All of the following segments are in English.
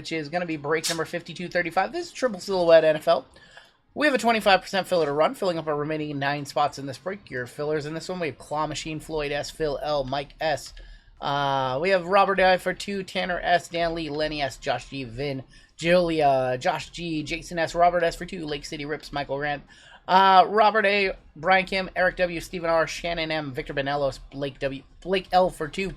which is going to be break number 5235. This is Triple Silhouette NFL. We have a 25% filler to run, filling up our remaining 9 spots in this break. Your fillers in this one, we have Claw Machine, Floyd S, Phil L, Mike S. We have Robert I for 2, Tanner S, Dan Lee, Lenny S, Josh G, Vin, Julia, Josh G, Jason S, Robert S for 2, Lake City Rips, Michael Grant, Robert A, Brian Kim, Eric W, Stephen R, Shannon M, Victor Benelos, Blake W, Blake L for 2,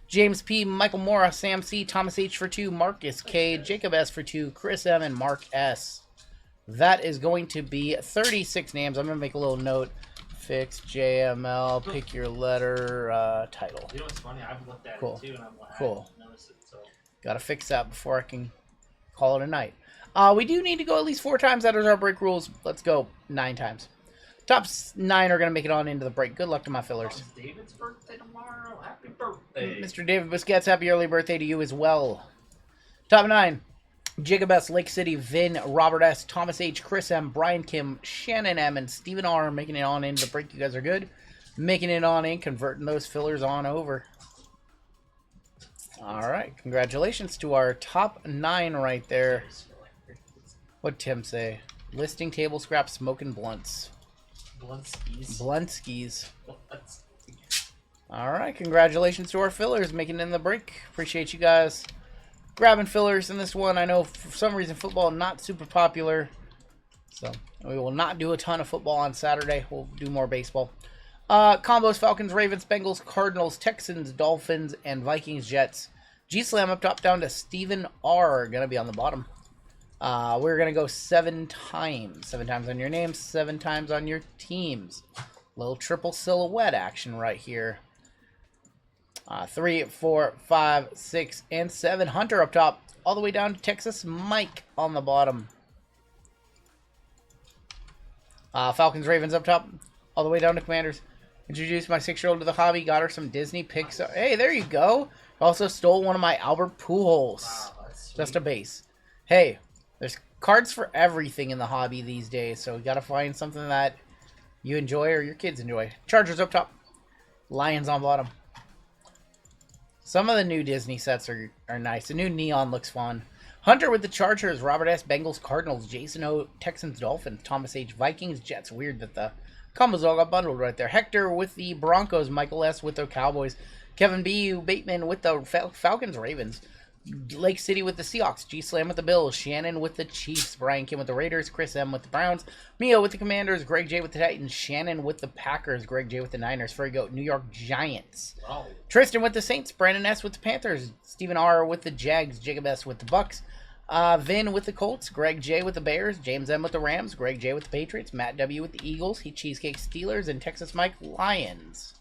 James P, Michael Mora, Sam C, Thomas H for 2, Marcus K, Jacob S for 2, Chris M, and Mark S. That is going to be 36 names. I'm going to make a little note. Fix JML, pick your letter, title. You know what's funny? I've looked at it too, and I'm like, cool. I noticed it, so. Got to fix that before I can call it a night. We do need to go at least 4 times. That is our break rules. Let's go 9 times. Top 9 are going to make it on into the break. Good luck to my fillers. It's David's birthday tomorrow. Happy birthday. Mr. David Busquets, happy early birthday to you as well. Top 9. Jacob S, Lake City, Vin, Robert S, Thomas H, Chris M, Brian Kim, Shannon M, and Stephen R making it on into the break. You guys are good. Making it on in, converting those fillers on over. All right. Congratulations to our top 9 right there. What'd Tim say? Listing table scrap, smoking blunts. Blunskies. All right, congratulations to our fillers making it in the break. Appreciate you guys grabbing fillers in this one. I know for some reason football not super popular, so we will not do a ton of football on Saturday. We'll do more baseball. Combos: Falcons, Ravens, Bengals, Cardinals, Texans, Dolphins, and Vikings, Jets. G-Slam up top down to Stephen R. Gonna be on the bottom. We're going to go 7 times. 7 times on your names, 7 times on your teams. Little triple silhouette action right here. 3, 4, 5, 6, and 7. Hunter up top. All the way down to Texas Mike on the bottom. Falcons, Ravens up top. All the way down to Commanders. Introduced my 6-year-old to the hobby. Got her some Disney Pixar. Hey, there you go. Also stole one of my Albert Pujols. Wow, that's Just a base. Hey. There's cards for everything in the hobby these days, so we got to find something that you enjoy or your kids enjoy. Chargers up top. Lions on bottom. Some of the new Disney sets are nice. The new Neon looks fun. Hunter with the Chargers. Robert S. Bengals, Cardinals. Jason O. Texans, Dolphins. Thomas H. Vikings, Jets. Weird that the combos all got bundled right there. Hector with the Broncos. Michael S. with the Cowboys. Kevin B. Bateman with the Falcons, Ravens. Lake City with the Seahawks, G-Slam with the Bills, Shannon with the Chiefs, Brian Kim with the Raiders, Chris M with the Browns, Mio with the Commanders, Greg J with the Titans, Shannon with the Packers, Greg J with the Niners, Fergo, New York Giants, wow. Tristan with the Saints, Brandon S with the Panthers, Stephen R with the Jags, Jacob S with the Bucks, Vin with the Colts, Greg J with the Bears, James M with the Rams, Greg J with the Patriots, Matt W with the Eagles, Cheesecake Steelers, and Texas Mike Lions.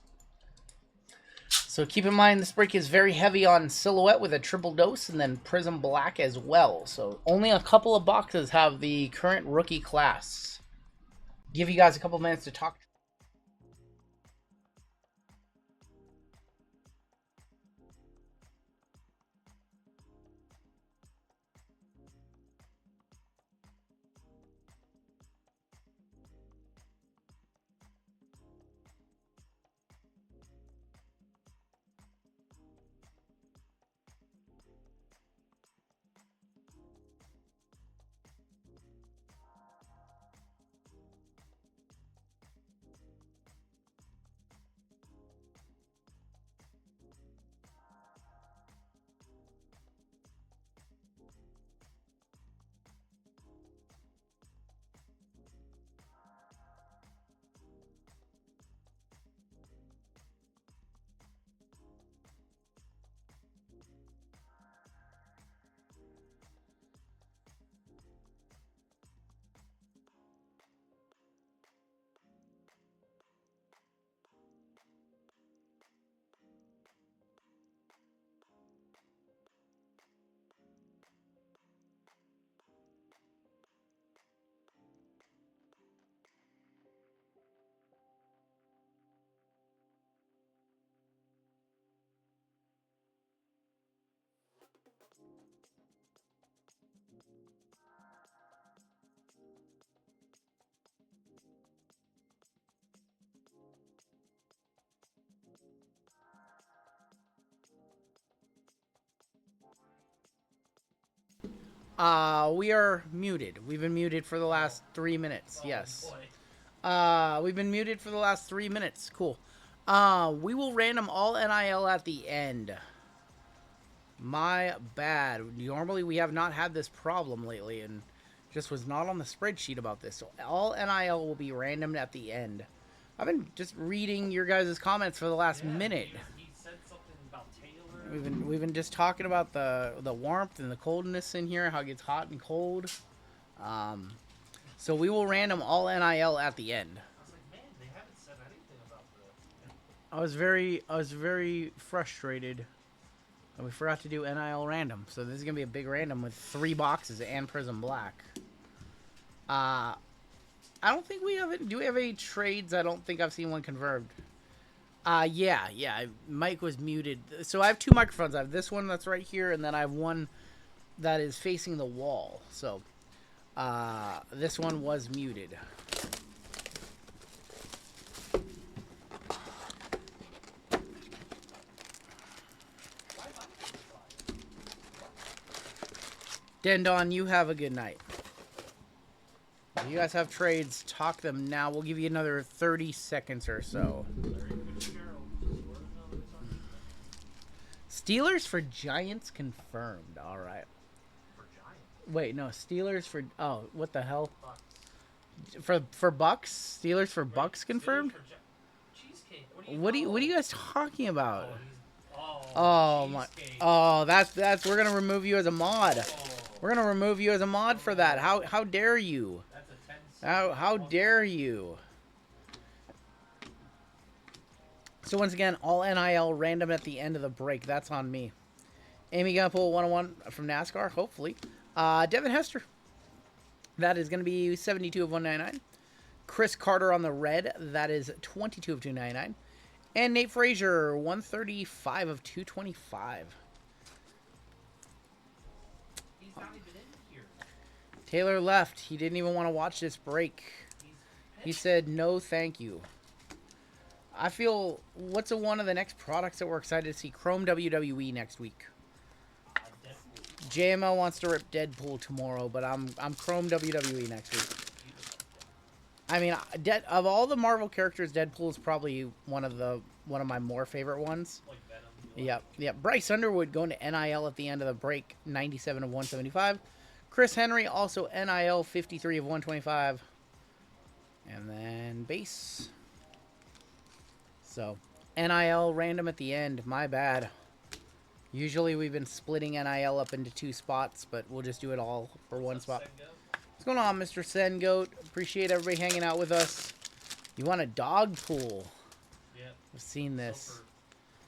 So keep in mind this break is very heavy on silhouette with a triple dose and then Prism Black as well. So only a couple of boxes have the current rookie class. Give you guys a couple minutes to talk. We are muted. We've been muted for the last 3 minutes. Oh, Yes. boy. We've been muted for the last 3 minutes. Cool. We will random all NIL at the end. My bad. Normally we have not had this problem lately and just was not on the spreadsheet about this. So all NIL will be random at the end. I've been just reading your guys' comments for the last minute. He said something about Taylor. We've been just talking about the warmth and the coldness in here, how it gets hot and cold. So we will random all NIL at the end. I was like, man, they haven't said anything about the. I was very frustrated. And we forgot to do NIL random. So this is gonna be a big random with 3 boxes and Prism Black. I don't think we have it. Do we have any trades? I don't think I've seen one confirmed. Yeah. Mike was muted. So I have 2 microphones. I have this one that's right here, and then I have one that is facing the wall. So this one was muted. Dendon, you have a good night. If you guys have trades, talk them now. We'll give you another 30 seconds or so. Steelers for Giants confirmed. All right. For Giants. Wait, no. Steelers for... Oh, what the hell? Bucks. For Bucks? Steelers for Bucks confirmed? Cheesecake. What are you guys talking about? Oh, my... cheesecake. Oh, that's... We're gonna remove you as a mod. Oh, We're gonna remove you as a mod for that. How dare you? that's a 10. How dare you? So once again, all NIL random at the end of the break. That's on me. Amy gonna pull 101 from NASCAR, hopefully. Devin Hester. That is gonna be 72 of 199. Chris Carter on the red. That is 22 of 299. And Nate Frazier, 135 of 225. He's not even in here. Taylor left. He didn't even want to watch this break. He said, no, thank you. I feel, what's one of the next products that we're excited to see? Chrome WWE next week. Deadpool. JML wants to rip Deadpool tomorrow, but I'm Chrome WWE next week. I mean, of all the Marvel characters, Deadpool is probably one of my more favorite ones. Like Venom. Yep. Bryce Underwood going to NIL at the end of the break, 97 of 175. Chris Henry also NIL, 53 of 125. And then base. So, NIL random at the end. My bad. Usually we've been splitting NIL up into 2 spots, but we'll just do it all for 1 spot. What's going on, Mr. Sengoat? Appreciate everybody hanging out with us. You want a dog pool? Yeah. I've seen this. So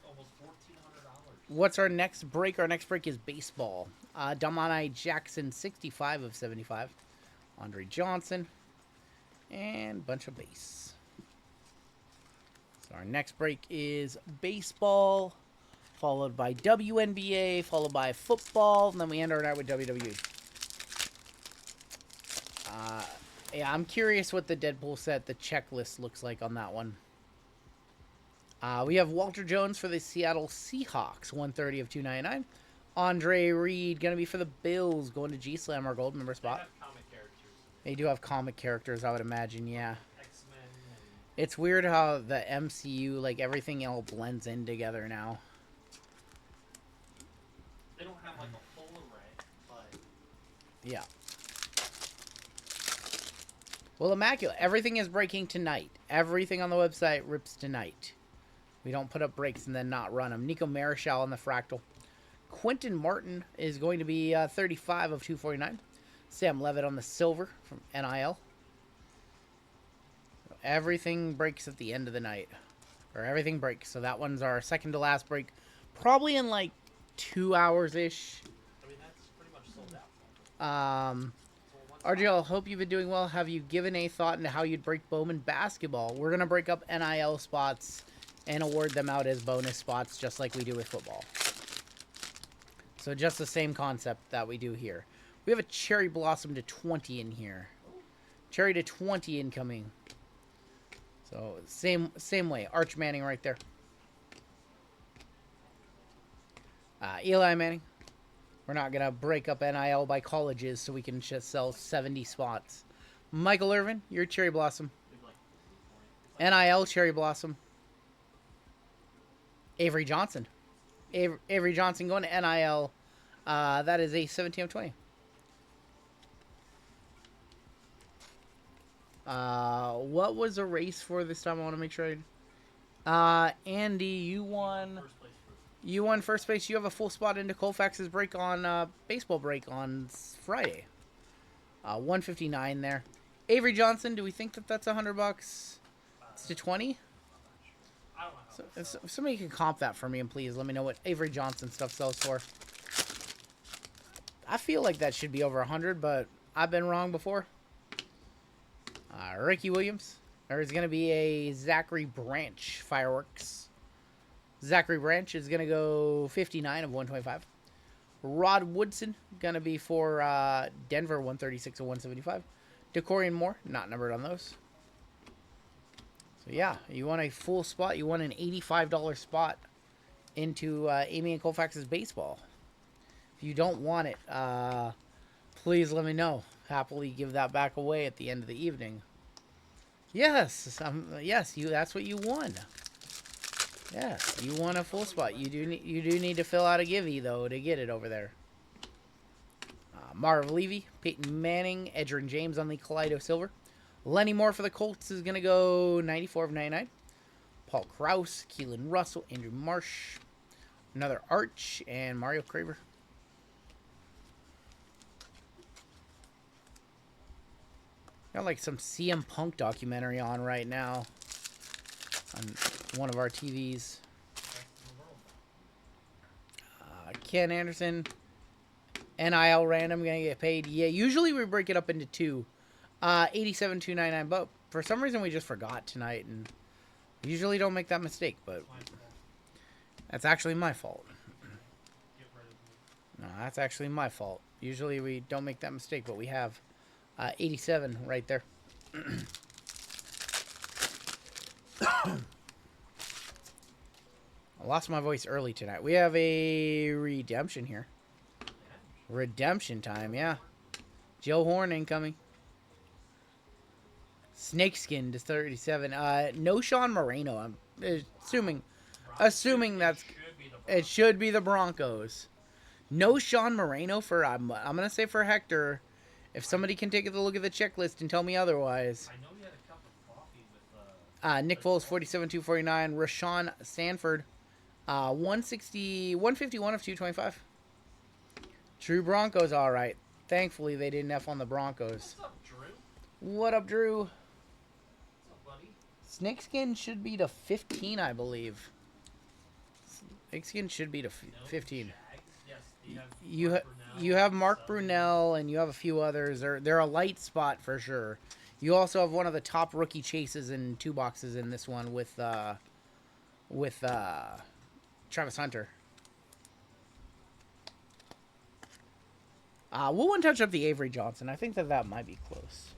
for almost $1,400. What's our next break? Our next break is baseball. Damani Jackson, 65 of 75. Andre Johnson. And a bunch of base. So our next break is baseball, followed by WNBA, followed by football, and then we end our night with WWE. Yeah, I'm curious what the Deadpool set, the checklist looks like on that one. We have Walter Jones for the Seattle Seahawks, 130 of 299. Andre Reed, going to be for the Bills, going to G-Slam, our gold member spot. They have comic characters. They do have comic characters, I would imagine, yeah. X-Men. It's weird how the MCU, like, everything all blends in together now. They don't have like a full array, but Yeah. Well, immaculate. Everything is breaking tonight. Everything on the website rips tonight. We don't put up breaks and then not run them. Nico Marichal on the fractal. Quentin Martin is going to be 35 of 249. Sam Levitt on the silver from NIL. Everything breaks at the end of the night. Or everything breaks. So that one's our second to last break. Probably in like 2 hours-ish. I mean that's pretty much sold out. RGL, hope you've been doing well. Have you given a thought into how you'd break Bowman basketball? We're going to break up NIL spots and award them out as bonus spots just like we do with football. So just the same concept that we do here. We have a Cherry Blossom to 20 in here. Cherry to 20 incoming. So same way. Arch Manning right there. Eli Manning. We're not going to break up NIL by colleges so we can just sell 70 spots. Michael Irvin, your Cherry Blossom. NIL Cherry Blossom. Avery Johnson. Avery Johnson going to NIL. That is a 17 of 20. What was the race for this time? I want to make sure. Andy, you won. You won first place. You have a full spot into Colfax's break on baseball break on Friday. 159 there. Avery Johnson. Do we think that that's $100? It's to 20. So, if somebody can comp that for me, and please let me know what Avery Johnson stuff sells for. I feel like that should be over 100, but I've been wrong before. Ricky Williams. There's going to be a Zachary Branch fireworks. Zachary Branch is going to go 59 of 125. Rod Woodson going to be for Denver, 136 of 175. DeCorian Moore, not numbered on those. So yeah, you want a full spot. You want an $85 spot into Amy and Colfax's baseball. If you don't want it, please let me know. Happily give that back away at the end of the evening. Yes, yes, that's what you won. Yes, you won a full spot. You do need to fill out a givey though to get it over there. Marv Levy, Peyton Manning, Edgerrin James on the Kaleido Silver. Lenny Moore for the Colts is going to go 94 of 99. Paul Krause, Keelan Russell, Andrew Marsh, another Arch, and Mario Craver. Got like some CM Punk documentary on right now on one of our TVs. Ken Anderson, NIL random, gonna get paid. Yeah, usually we break it up into two. 87,299, but for some reason we just forgot tonight, and usually don't make that mistake, but that's actually my fault. No, that's actually my fault. Usually we don't make that mistake, but we have 87 right there. I lost my voice early tonight. We have a redemption here. Redemption time, yeah. Joe Horn incoming. Snakeskin to 37. No Sean Moreno. I'm assuming that's it. Should be the Broncos. No Sean Moreno for I'm gonna say for Hector. If somebody can take a look at the checklist and tell me otherwise. I know you had a cup of coffee with Nick Foles 47,249. Rashawn Sanford 151 of 225. True Broncos, all right. Thankfully they didn't F on the Broncos. What's up, Drew? What up, Drew? What's up, buddy? Snakeskin should be to 15, I believe. Snakeskin should be to 15. Yes, You have Mark Brunell and you have a few others. They're a light spot for sure. You also have one of the top rookie chases in 2 boxes in this one with Travis Hunter. We'll one touch up the Avery Johnson. I think that might be close.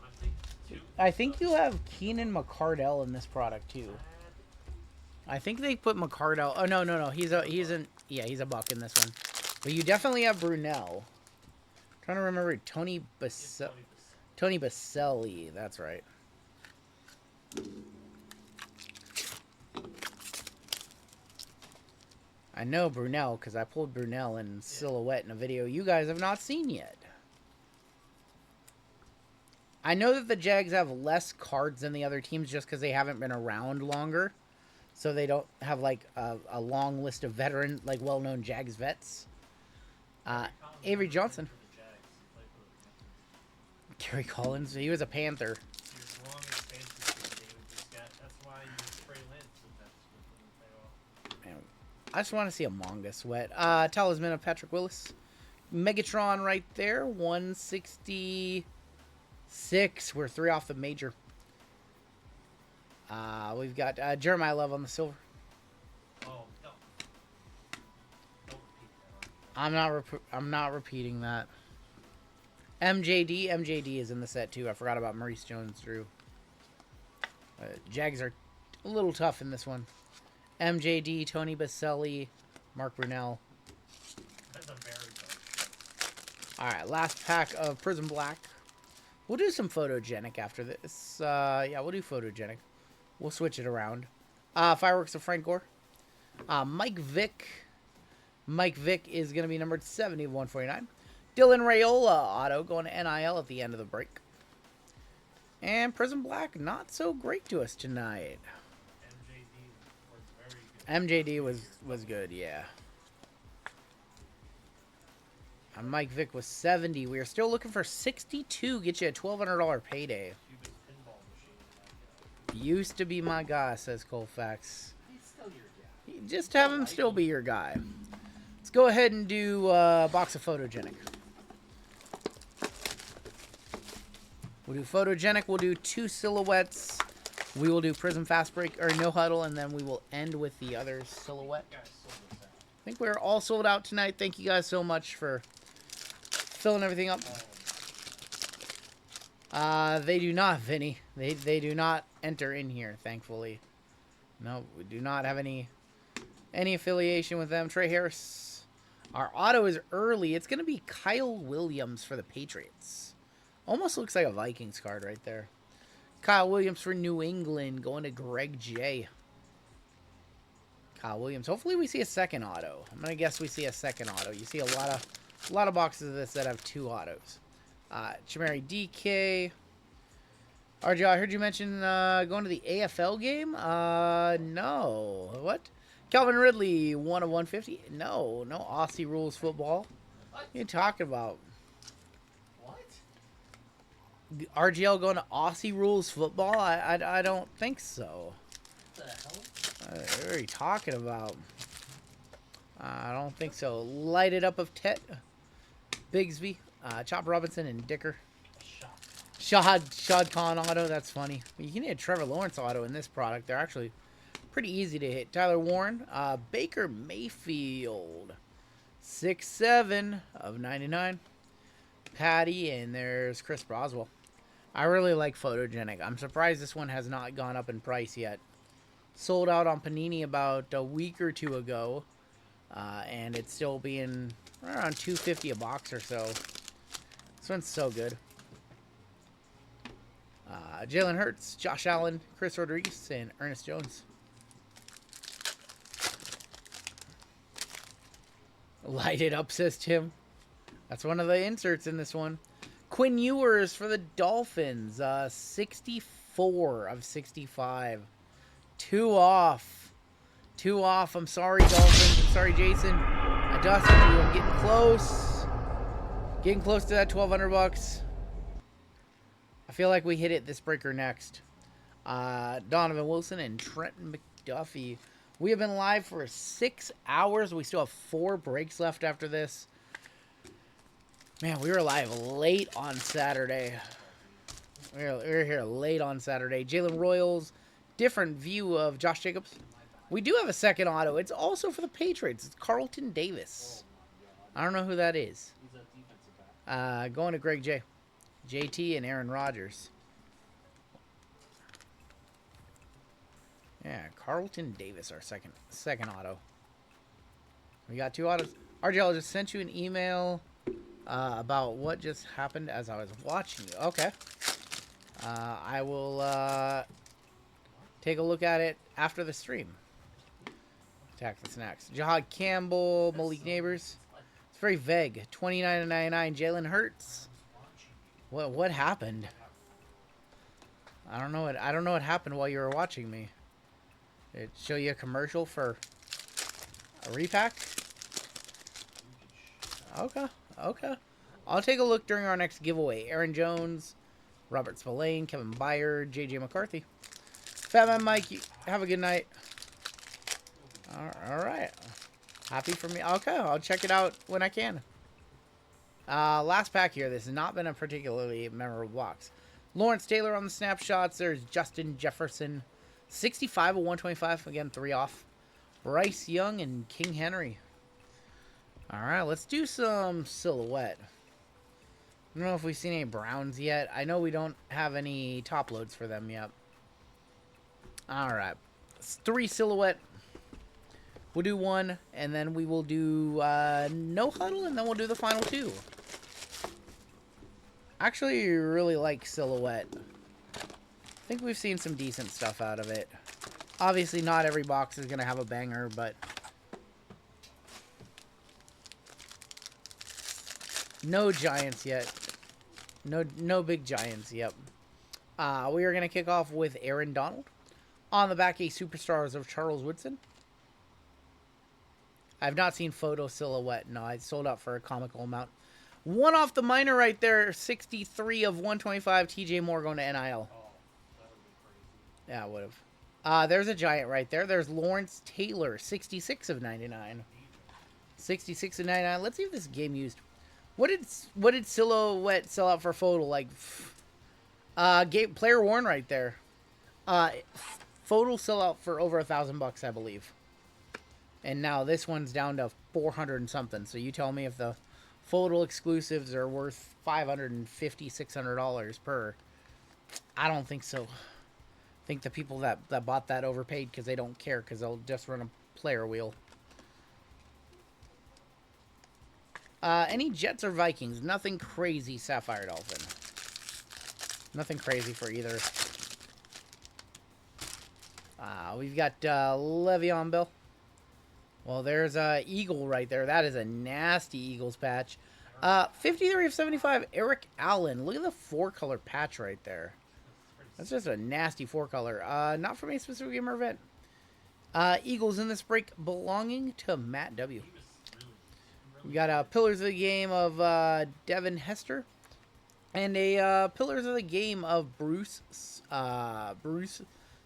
I think you have Keenan McCardell in this product too. I think they put McCardell. Oh no. He's a buck in this one. But you definitely have Brunell. I'm trying to remember Tony Baselli. That's right. I know Brunell because I pulled Brunell in silhouette in a video you guys have not seen yet. I know that the Jags have less cards than the other teams just because they haven't been around longer. So they don't have like a long list of veteran, like well-known Jags vets. Avery Johnson. Gary Collins. He was a Panther. Man, I just want to see a manga sweat. Talisman of Patrick Willis. Megatron right there. 166. We're 3 off the major. We've got Jeremiah Love on the silver. Oh, no. I'm not repeating that. MJD is in the set too. I forgot about Maurice Jones-Drew. Jags are a little tough in this one. MJD, Tony Baselli, Mark Brunell. That's a very tough. All right, last pack of Prism Black. We'll do some photogenic after this. Yeah, we'll do photogenic. We'll switch it around. Fireworks of Frank Gore. Mike Vick. Mike Vick is going to be numbered 70 of 149. Dylan Raiola auto going to NIL at the end of the break. And Prism Black, not so great to us tonight. MJD was good, yeah. And Mike Vick was 70. We are still looking for 62. Get you a $1,200 payday. Used to be my guy, says Colfax. He's still your guy. Just have him still be your guy. Let's go ahead and do a box of photogenic. We'll do photogenic. We'll do 2 silhouettes. We will do Prism Fast Break or No Huddle, and then we will end with the other silhouette. I think we're all sold out tonight. Thank you guys so much for filling everything up. They do not, Vinny. They do not enter in here, thankfully. No, we do not have any affiliation with them. Trey Harris. Our auto is early. It's going to be Kyle Williams for the Patriots. Almost looks like a Vikings card right there. Kyle Williams for New England going to Greg J. Kyle Williams. Hopefully we see a second auto. I'm going to guess we see a second auto. You see a lot of boxes of this that have 2 autos. Chamari DK. RGL, I heard you mention going to the AFL game. No. What? Calvin Ridley, 1 of 150. No Aussie rules football. What are you talking about? What? RGL going to Aussie rules football? I don't think so. What the hell? What are you talking about? I don't think so. Light it up of Tet. Bigsby. Chop Robinson and Dicker. Shad Khan auto. That's funny. You can hit Trevor Lawrence auto in this product. They're actually pretty easy to hit. Tyler Warren. Baker Mayfield. 6-7 of 99. Patty. And there's Chris Broswell. I really like photogenic. I'm surprised this one has not gone up in price yet. Sold out on Panini about a week or 2 ago. And it's still being around $2.50 a box or so. This one's so good. Jalen Hurts, Josh Allen, Chris Rodriguez, and Ernest Jones. Light it up, says Tim. That's one of the inserts in this one. Quinn Ewers for the Dolphins. 64 of 65. 2 off. 2 off. I'm sorry, Dolphins. I'm sorry, Jason. Dustin, I'm getting close. Getting close to that 1,200 bucks. I feel like we hit it this breaker next. Donovan Wilson and Trenton McDuffie. We have been live for 6 hours. We still have 4 breaks left after this. Man, we were live late on Saturday. We were here late on Saturday. Jalen Royals. Different view of Josh Jacobs. We do have a second auto. It's also for the Patriots. It's Carlton Davis. I don't know who that is. Going to Greg J. JT and Aaron Rodgers. Yeah, Carlton Davis, our second auto. We got 2 autos. RGL just sent you an email about what just happened as I was watching you. Okay. I will take a look at it after the stream. Attack the snacks. Jahad Campbell, Malik Neighbors. It's very vague. 29.99. Jalen Hurts. What happened? I don't know what happened while you were watching me. Did it show you a commercial for a repack? Okay. I'll take a look during our next giveaway. Aaron Jones, Robert Spillane, Kevin Byard, JJ McCarthy. Fatman Mike, have a good night. All right. Happy for me. Okay, I'll check it out when I can. Last pack here. This has not been a particularly memorable box. Lawrence Taylor on the snapshots. There's Justin Jefferson. 65 of 125. Again, 3 off. Bryce Young and King Henry. All right, let's do some silhouette. I don't know if we've seen any Browns yet. I know we don't have any top loads for them yet. All right. It's 3 silhouette. We'll do 1, and then we will do no huddle, and then we'll do the final 2. Actually, really like Silhouette. I think we've seen some decent stuff out of it. Obviously, not every box is going to have a banger, but no giants yet. No big giants, yep. We are going to kick off with Aaron Donald. On the back, a Superstars of Charles Woodson. I've not seen Photo Silhouette. No, I sold out for a comical amount. One off the minor right there. 63 of 125. TJ Moore going to NIL. Oh, that would be crazy. Yeah, I would have. There's a giant right there. There's Lawrence Taylor. 66 of 99. 66 of 99. Let's see if this game used. What did Silhouette sell out for Photo? Like, player worn right there. Photo sell out for over $1,000, I believe. And now this one's down to 400 and something. So you tell me if the Photo exclusives are worth $550, $600 per. I don't think so. I think the people that bought that overpaid because they don't care because they'll just run a player wheel. Any Jets or Vikings? Nothing crazy, Sapphire Dolphin. Nothing crazy for either. We've got Le'Veon Bell. Well, there's Eagle right there. That is a nasty Eagles patch. 53 of 75, Eric Allen. Look at the 4-color patch right there. That's just a nasty 4-color. Not from a specific game or event. Eagles in this break belonging to Matt W. We got Pillars of the Game of Devin Hester. And a Pillars of the Game of Bruce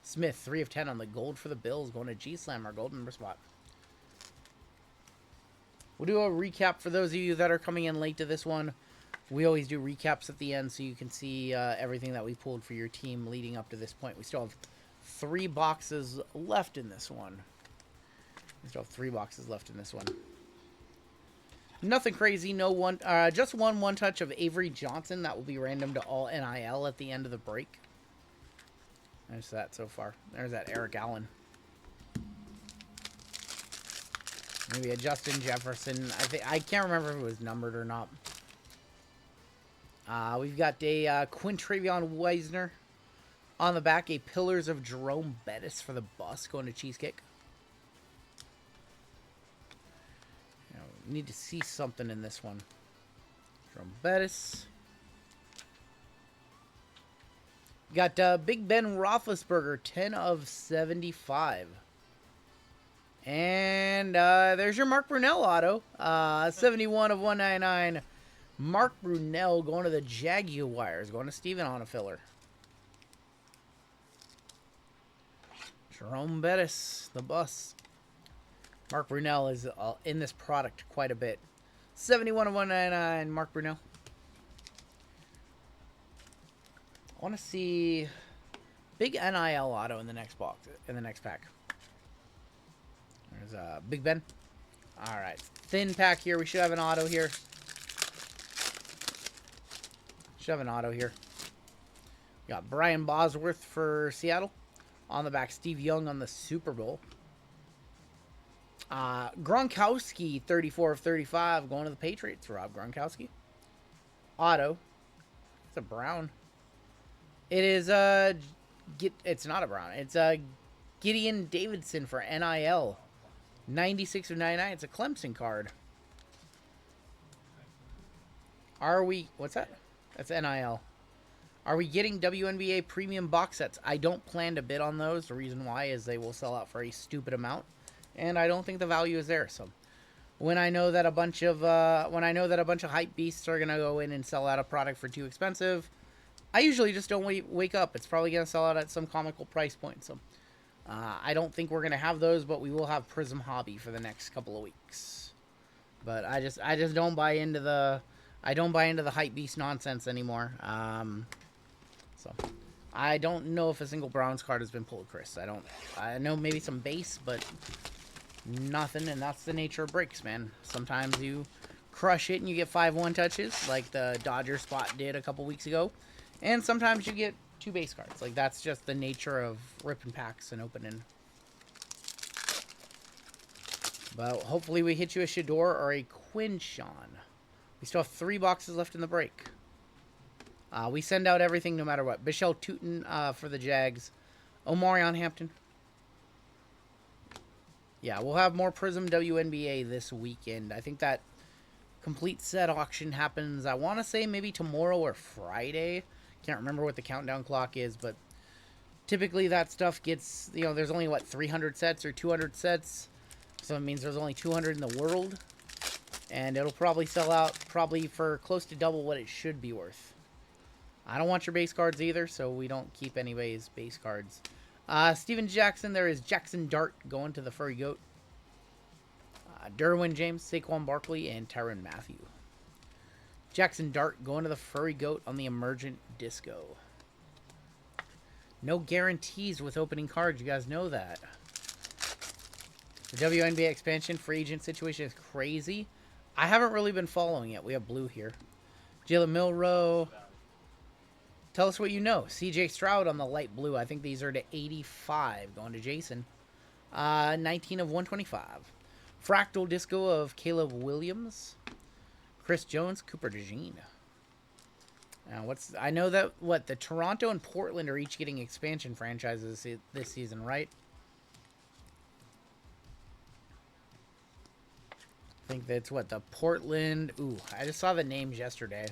Smith. 3 of 10 on the gold for the Bills. Going to G-Slam, our gold member spot. We'll do a recap for those of you that are coming in late to this one. We always do recaps at the end so you can see everything that we pulled for your team leading up to this point. We still have 3 boxes left in this one. We still have 3 boxes left in this one. Nothing crazy. No one. Just one touch of Avery Johnson. That will be random to all NIL at the end of the break. There's that so far. There's that Eric Allen. Maybe a Justin Jefferson. I can't remember if it was numbered or not. We've got a Quintravion Weisner. On the back, a Pillars of Jerome Bettis for the bus going to Cheesecake. Need to see something in this one. Jerome Bettis. Got Big Ben Roethlisberger, 10 of 75. And there's your Mark Brunell auto. 71 of 199. Mark Brunell going to the Jaguars. Going to Steven on a filler. Jerome Bettis, the bus. Mark Brunell is in this product quite a bit. 71 of 199, Mark Brunell. I want to see big NIL auto in the next box, in the next pack. There's Big Ben. All right, thin pack here. We should have an auto here. Should have an auto here. We got Brian Bosworth for Seattle. On the back, Steve Young on the Super Bowl. Gronkowski, 34 of 35, going to the Patriots. Rob Gronkowski. Auto. It's a brown. It is it's not a brown. It's Gideon Davidson for NIL. 96 of 99. It's a Clemson card. Are we... What's that? That's NIL. Are we getting WNBA premium box sets? I don't plan to bid on those. The reason why is they will sell out for a stupid amount. And I don't think the value is there. So when I know that a bunch of hype beasts are gonna go in and sell out a product for too expensive, I usually just don't wake up. It's probably gonna sell out at some comical price point. So I don't think we're gonna have those, but we will have Prism Hobby for the next couple of weeks. But I just don't buy into the hype beast nonsense anymore. So I don't know if a single Browns card has been pulled, Chris. I know maybe some base, but nothing, and that's the nature of breaks, man. Sometimes you crush it and you get 5-1 touches, like the Dodger spot did a couple weeks ago, and sometimes you get 2 base cards. Like, that's just the nature of ripping packs and opening. But hopefully we hit you a Shador or a Quinshon. We still have 3 boxes left in the break. We send out everything no matter what. Bichelle Tootin for the Jags. Omarion Hampton. Yeah, we'll have more Prism WNBA this weekend. I think that complete set auction happens, I want to say maybe tomorrow or Friday. Can't remember what the countdown clock is, but typically that stuff gets, there's only, 300 sets or 200 sets. So it means there's only 200 in the world. And it'll probably sell out probably for close to double what it should be worth. I don't want your base cards either, so we don't keep anybody's base cards. Steven Jackson, there is Jackson Dart going to the Furry Goat. Derwin James, Saquon Barkley, and Tyrann Mathieu. Jackson Dart going to the Furry Goat on the Emergent Disco. No guarantees with opening cards, you guys know that. The WNBA expansion free agent situation is crazy. I haven't really been following it. We have blue here. Jalen Milroe. Tell us what you know. CJ Stroud on the light blue. I think these are to 85. Going to Jason. 19 of 125. Fractal Disco of Caleb Williams. Chris Jones. Cooper DeJean. Now, I know that, the Toronto and Portland are each getting expansion franchises this season, right? I think that's the Portland. Ooh, I just saw the names yesterday.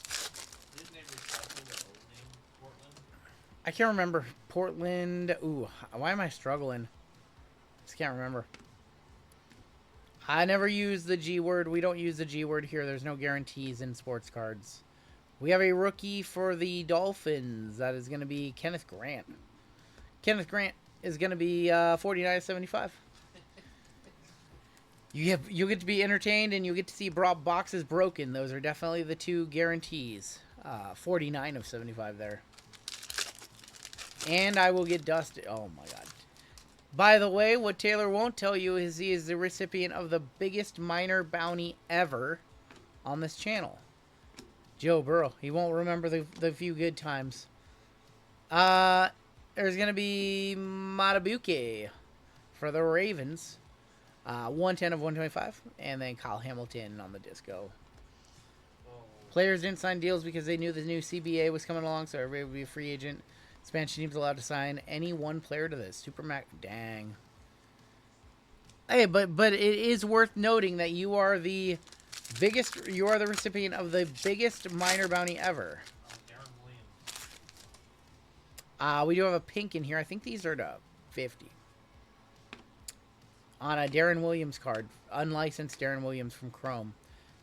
His name is also the old name, Portland. I can't remember. Portland. Ooh, why am I struggling? Just can't remember. I never use the G word. We don't use the G word here. There's no guarantees in sports cards. We have a rookie for the Dolphins. That is going to be Kenneth Grant. Kenneth Grant is going to be 49.75. You get to be entertained, and you get to see boxes broken. Those are definitely the two guarantees. 49 of 75 there. And I will get dusted. Oh, my God. By the way, what Taylor won't tell you is he is the recipient of the biggest minor bounty ever on this channel. Joe Burrow. He won't remember the few good times. There's going to be Matabuke for the Ravens. 110 of 125. And then Kyle Hamilton on the disco. Players didn't sign deals because they knew the new CBA was coming along, so everybody would be a free agent. Expansion team's allowed to sign any one player to this. Supermax. Dang. Hey, but it is worth noting that you are the recipient of the biggest minor bounty ever. Darren Williams. We do have a pink in here. I think these are to 50. On a Darren Williams card. Unlicensed Darren Williams from Chrome.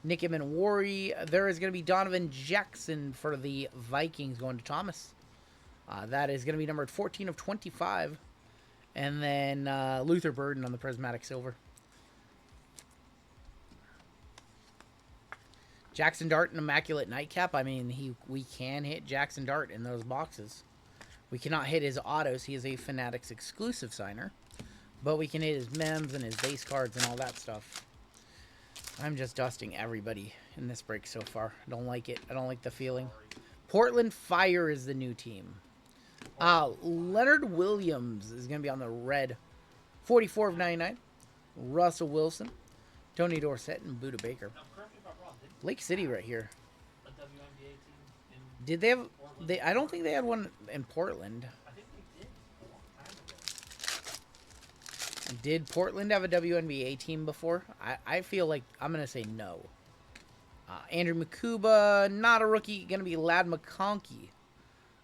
Nick Emanwari. There is going to be Donovan Jackson for the Vikings going to Thomas. That is going to be numbered 14 of 25. And then Luther Burden on the Prismatic Silver. Jackson Dart and Immaculate Nightcap. I mean, we can hit Jackson Dart in those boxes. We cannot hit his autos. He is a Fanatics exclusive signer. But we can hit his mems and his base cards and all that stuff. I'm just dusting everybody in this break so far. I don't like it. I don't like the feeling. Portland Fire is the new team. Leonard Williams is going to be on the red. 44 of 99. Russell Wilson. Tony Dorsett and Buda Baker. Now, correct me if I'm wrong. Didn't Lake City right here. a WNBA team in Did they have... Portland? I don't think they had one in Portland. I think they did a long time ago. Did Portland have a WNBA team before? I feel like I'm going to say no. Andrew Makuba, not a rookie. Going to be Lad McConkey.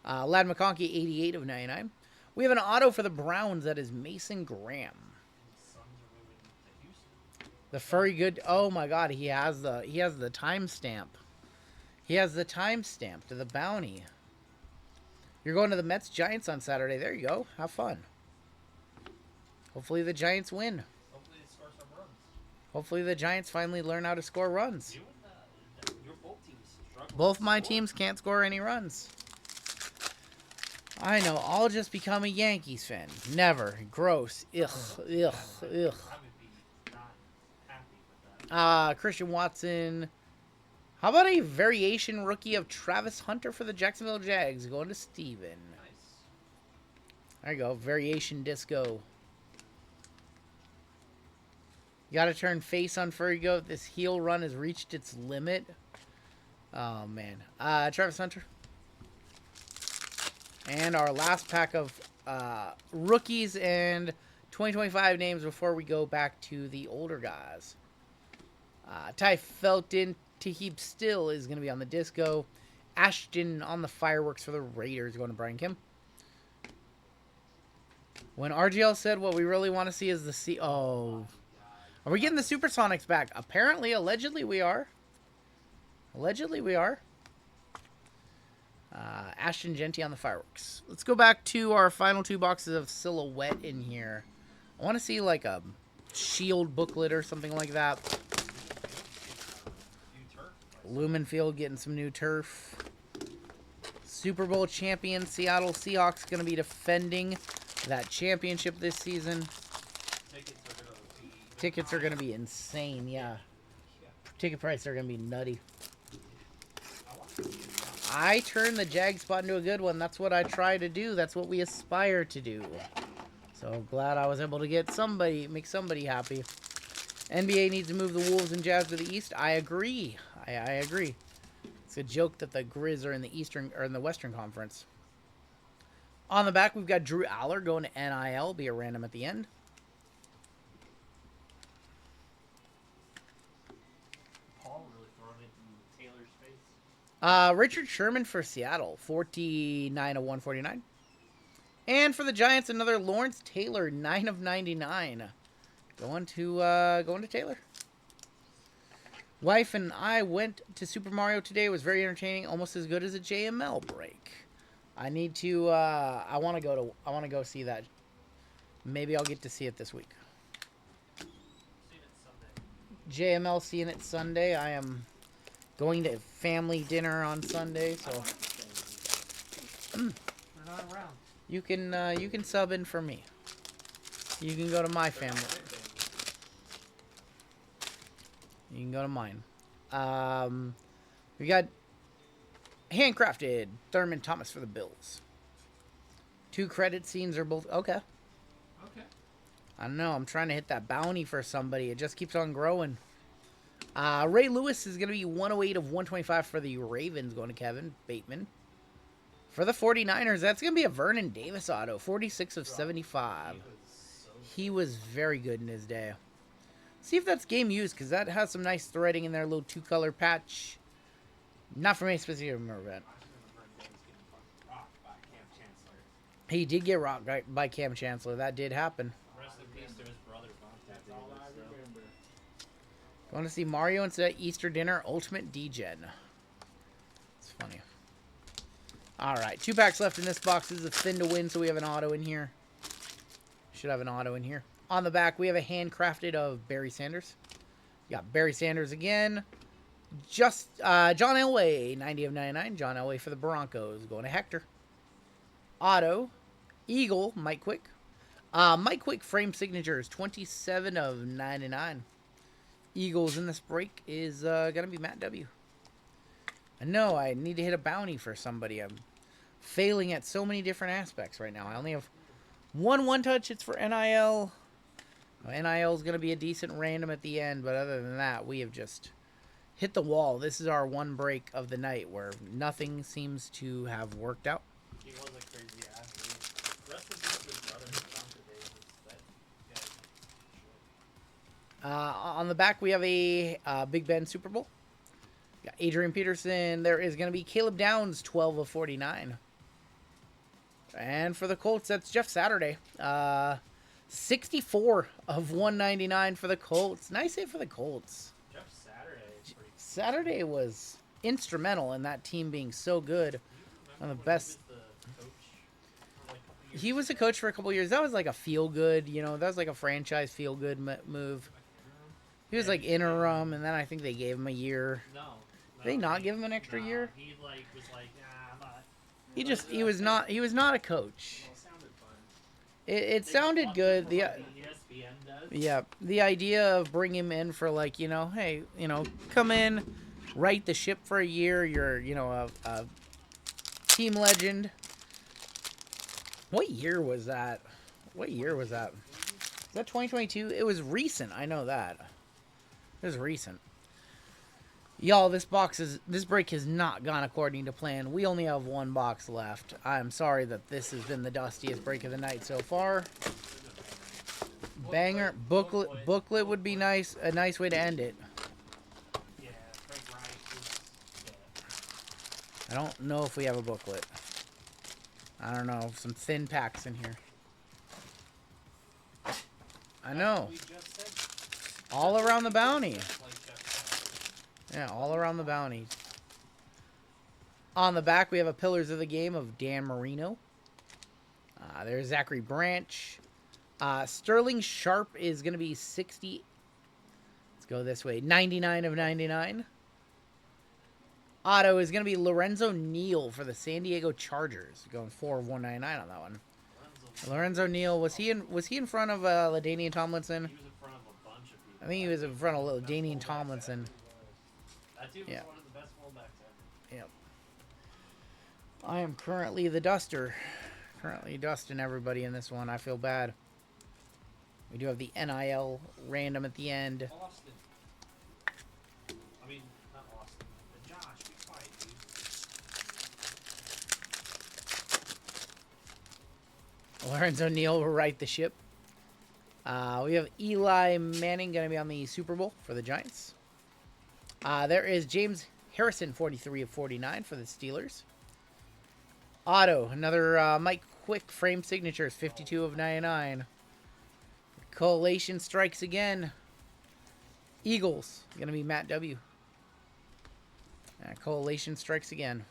Lad McConkey, 88 of 99. We have an auto for the Browns. That is Mason Graham. The Suns are moving to Houston. The furry good. Oh my God, he has the timestamp. He has the timestamp to the bounty. You're going to the Mets Giants on Saturday. There you go. Have fun. Hopefully the Giants win. Hopefully they score some runs. Hopefully the Giants finally learn how to score runs. You and your both teams struggle. Both to my score. teams can't score any runs. I know. I'll just become a Yankees fan. Never. Gross. Ugh. Ugh. Ugh. I would be not happy with that. Christian Watson. How about a variation rookie of Travis Hunter for the Jacksonville Jags? Going to Steven. Nice. There you go. Variation disco. You got to turn face on Furry Goat. This heel run has reached its limit. Oh, man. Travis Hunter. And our last pack of rookies and 2025 names before we go back to the older guys. Ty Felton, Tahib Still is going to be on the disco. Ashton on the fireworks for the Raiders going to Brian Kim. When RGL said what we really want to see is the C. Oh. Are we getting the Supersonics back? Apparently, allegedly, we are. Allegedly, we are. Ashton Genty on the fireworks. Let's go back to our final 2 boxes of silhouette in here. I want to see like a shield booklet or something like that. Lumen Field getting some new turf. Super Bowl champion Seattle Seahawks going to be defending that championship this season. Tickets are going to be insane, yeah. Ticket prices are going to be nutty. I turned the Jag spot into a good one. That's what I try to do. That's what we aspire to do. So glad I was able to get somebody, make somebody happy. NBA needs to move the Wolves and Jazz to the East. I agree. I agree. It's a joke that the Grizz are in the Eastern or in the Western Conference. On the back, we've got Drew Aller going to NIL. Be a random at the end. Paul really throwing it in Taylor's face. Richard Sherman for Seattle, 49 of 149. And for the Giants, another Lawrence Taylor, 9 of 99. Going to Taylor. Wife and I went to Super Mario today. It was very entertaining, almost as good as a JML break. I need to. I want to go see that. Maybe I'll get to see it this week. JML seeing it Sunday. I am going to family dinner on Sunday, so They're not around. you can sub in for me. You can go to my family. You can go to mine. We got handcrafted Thurman Thomas for the Bills. 2 credit scenes are both okay. Okay. I don't know. I'm trying to hit that bounty for somebody. It just keeps on growing. Ray Lewis is going to be 108 of 125 for the Ravens, going to Kevin Bateman. For the 49ers, that's going to be a Vernon Davis auto, 46 of 75. He was very good in his day. See if that's game used, because that has some nice threading in there, a little 2-color patch. Not from any specific event. He did get rocked by Cam Chancellor. That did happen. Rest in peace to his brother, Vontae. Going to see Mario instead of Easter dinner, Ultimate D-Gen. It's funny. All right, 2 packs left in this box. This is a thin to win, so we have an auto in here. Should have an auto in here. On the back, we have a handcrafted of Barry Sanders. You got Barry Sanders again. Just John Elway, 90 of 99. John Elway for the Broncos. Going to Hector. Auto. Eagle, Mike Quick. Mike Quick frame signatures, 27 of 99. Eagles in this break is going to be Matt W. I know I need to hit a bounty for somebody. I'm failing at so many different aspects right now. I only have one touch. It's for NIL. NIL is going to be a decent random at the end, but other than that, we have just hit the wall. This is our one break of the night where nothing seems to have worked out. He was a crazy athlete. Rest in peace to his brother, Vontae Davis. On the back, we have a Big Ben Super Bowl. Got Adrian Peterson. There is going to be Caleb Downs, 12 of 49. And for the Colts, that's Jeff Saturday. 64 of 199 for the Colts. Nice hit for the Colts. Jeff Saturday. Saturday was instrumental in that team being so good. One of the best. He was a coach for a couple years. That was like a feel-good, that was like a franchise feel-good move. He was like interim, and then I think they gave him a year. No. Did they not give him an extra year? He was like, I'm not. He was not a coach. Well, it sounded fun. It sounded good. ESPN does. Yeah, the idea of bringing him in for hey, come in, right the ship for a year. You're, a team legend. What year was that? Is that 2022? It was recent. I know that. It was recent. Y'all, this break has not gone according to plan. We only have one box left. I'm sorry that this has been the dustiest break of the night so far. Banger booklet would be nice. A nice way to end it. Yeah, Craig Wright is. I don't know if we have a booklet. I don't know. Some thin packs in here. I know. We just said All around the bounty. like Jeff Yeah, all around the bounty. On the back, we have a Pillars of the Game of Dan Marino. There's Zachary Branch. Sterling Sharp is going to be 60. Let's go this way. 99 of 99. Auto is going to be Lorenzo Neal for the San Diego Chargers. Going 4 of 199 on that one. Lorenzo Neal, was he in front of LaDainian Tomlinson? He was in front of a bunch of people. I think he was in front of LaDainian Tomlinson. That dude was Yeah. one of the best fullbacks ever. Yep. I am currently the duster. Currently dusting everybody in this one. I feel bad. We do have the NIL random at the end. Austin. I mean, not Austin. But Josh, be quiet, dude. Lorenzo Neal will right the ship. We have Eli Manning going to be on the Super Bowl for the Giants. There is James Harrison, 43 of 49 for the Steelers. Auto, another Mike Quick frame signatures, 52 of 99. Collation strikes again. Eagles, going to be Matt W. Collation strikes again.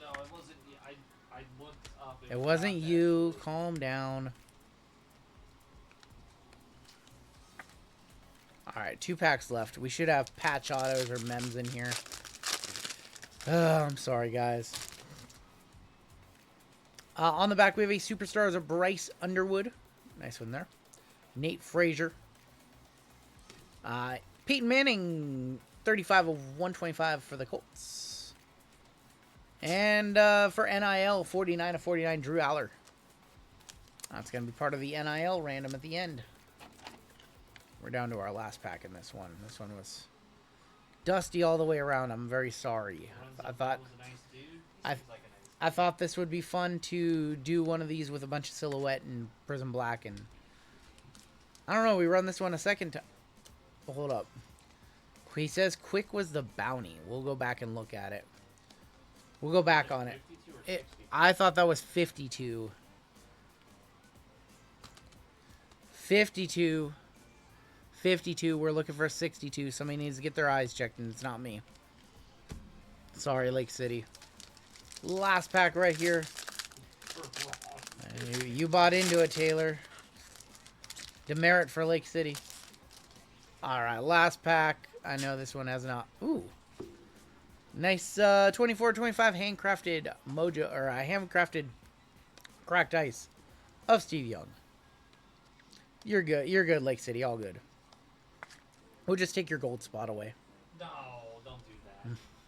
No, it wasn't. I looked up. It wasn't you. Calm down. Alright, 2 packs left. We should have patch autos or mems in here. I'm sorry, guys. On the back, we have a Superstars of Bryce Underwood. Nice one there. Nate Frazier. Peyton Manning, 35 of 125 for the Colts. And for NIL, 49 of 49, Drew Aller. That's going to be part of the NIL random at the end. We're down to our last pack in this one. This one was dusty all the way around. I'm very sorry. I thought was a nice dude. I- Seems like a nice I thought this would be fun to do one of these with a bunch of silhouette and Prism Black, and I don't know. We run this one a second time. Hold up. He says Quick was the bounty. We'll go back and look at it. We'll go back on it. 52 or 60. I thought that was 52. 52. 52. We're looking for 62. Somebody needs to get their eyes checked, and it's not me. Sorry, Lake City. Last pack right here. You bought into it, Taylor. Demerit for Lake City. Alright, last pack. I know this one has not. Ooh. Nice 24-25 handcrafted mojo, or handcrafted cracked ice of Steve Young. You're good. You're good, Lake City. All good. We'll just take your gold spot away. No, don't do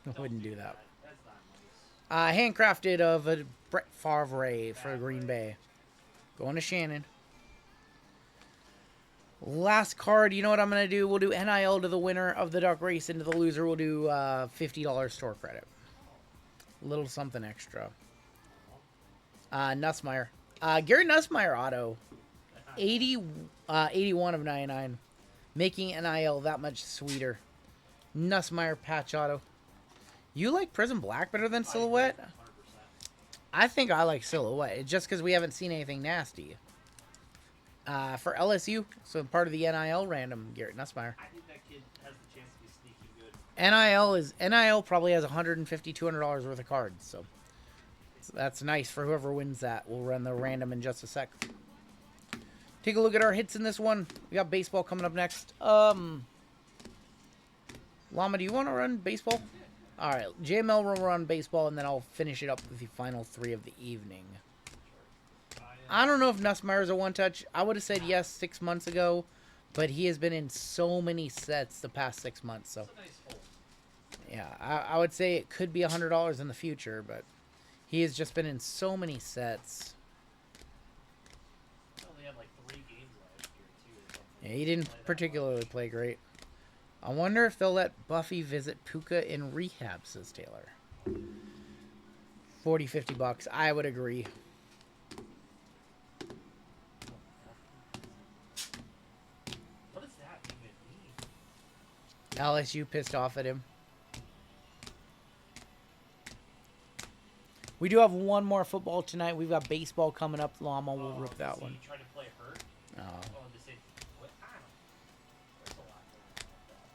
that. I wouldn't do that. That's not nice. Handcrafted of a Brett Favre for Green Bay. Going to Shannon. Last card, you know what I'm going to do? We'll do NIL to the winner of the duck race, and to the loser we'll do $50 store credit. A little something extra. Nussmeyer. Gary Nussmeyer auto. 81 of 99. Making NIL that much sweeter. Nussmeyer patch auto. You like Prism Black better than Silhouette? 100%. I think I like Silhouette. It's just because we haven't seen anything nasty. For LSU, so part of the NIL random, Garrett Nussmeyer. I think that kid has the chance to be sneaky good. NIL probably has $150, $200 worth of cards, so that's nice for whoever wins that. We'll run the random in just a sec. Take a look at our hits in this one. We got baseball coming up next. Llama, do you want to run baseball? All right, JML will run baseball, and then I'll finish it up with the final 3 of the evening. I don't know if Nussmeyer is a one-touch. I would have said yes 6 months ago, but he has been in so many sets the past 6 months. So, It's a nice hole. yeah, I would say it could be $100 in the future, but he has just been in so many sets. He only had like 3 games last year, too, or something. Yeah, he didn't particularly play great. I wonder if they'll let Buffy visit Puka in rehab, says Taylor. 40, 50 bucks. I would agree. What does that even mean? LSU pissed off at him. We do have one more football tonight. We've got baseball coming up. Llama will rip that one. Try to play hurt? Oh. Oh, to say, what? I don't know. There's a lot going on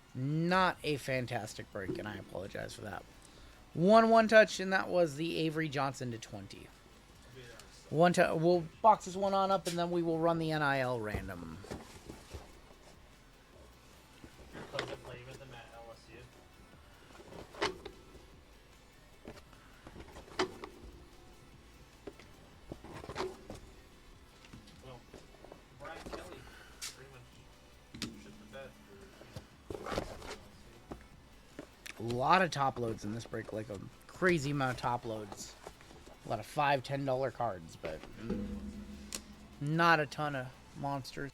with that. Not a fantastic break, and I apologize for that. 1 touch, and that was the Avery Johnson to 20. We'll box this one on up, and then we will run the NIL random. Your cousin played with him at LSU? Well, Brian Kelly pretty much shit the bed for A lot of top loads in this break, like a crazy amount of top loads. A lot of $5, $10 cards, but not a ton of monsters.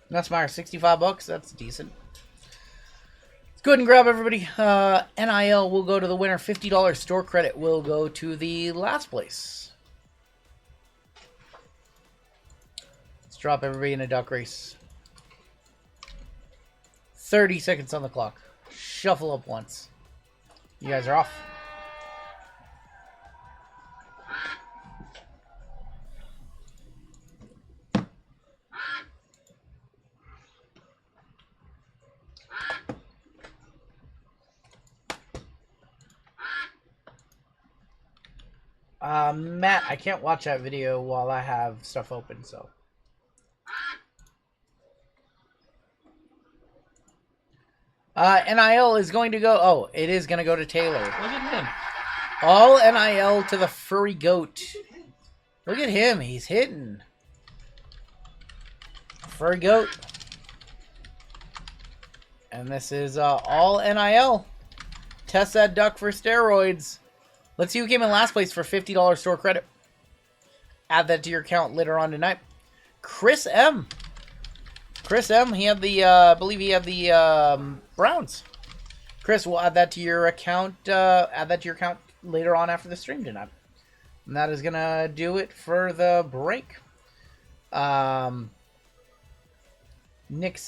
That's my 65 bucks. That's decent. Let's go ahead and grab everybody. NIL will go to the winner. $50 store credit will go to the last place. Let's drop everybody in a duck race. 30 seconds on the clock. Shuffle up once. You guys are off. Matt, I can't watch that video while I have stuff open, so. NIL is going to go... Oh, it is going to go to Taylor. Look at him. All NIL to the furry goat. Look at him. He's hitting. Furry goat. And this is all NIL. Test that duck for steroids. Let's see who came in last place for $50 store credit. Add that to your account later on tonight. Chris M. Chris M. He had the, I believe he had the Browns. Chris, we'll add that to your account. Add that to your account later on after the stream tonight. And that is gonna do it for the break. Nick.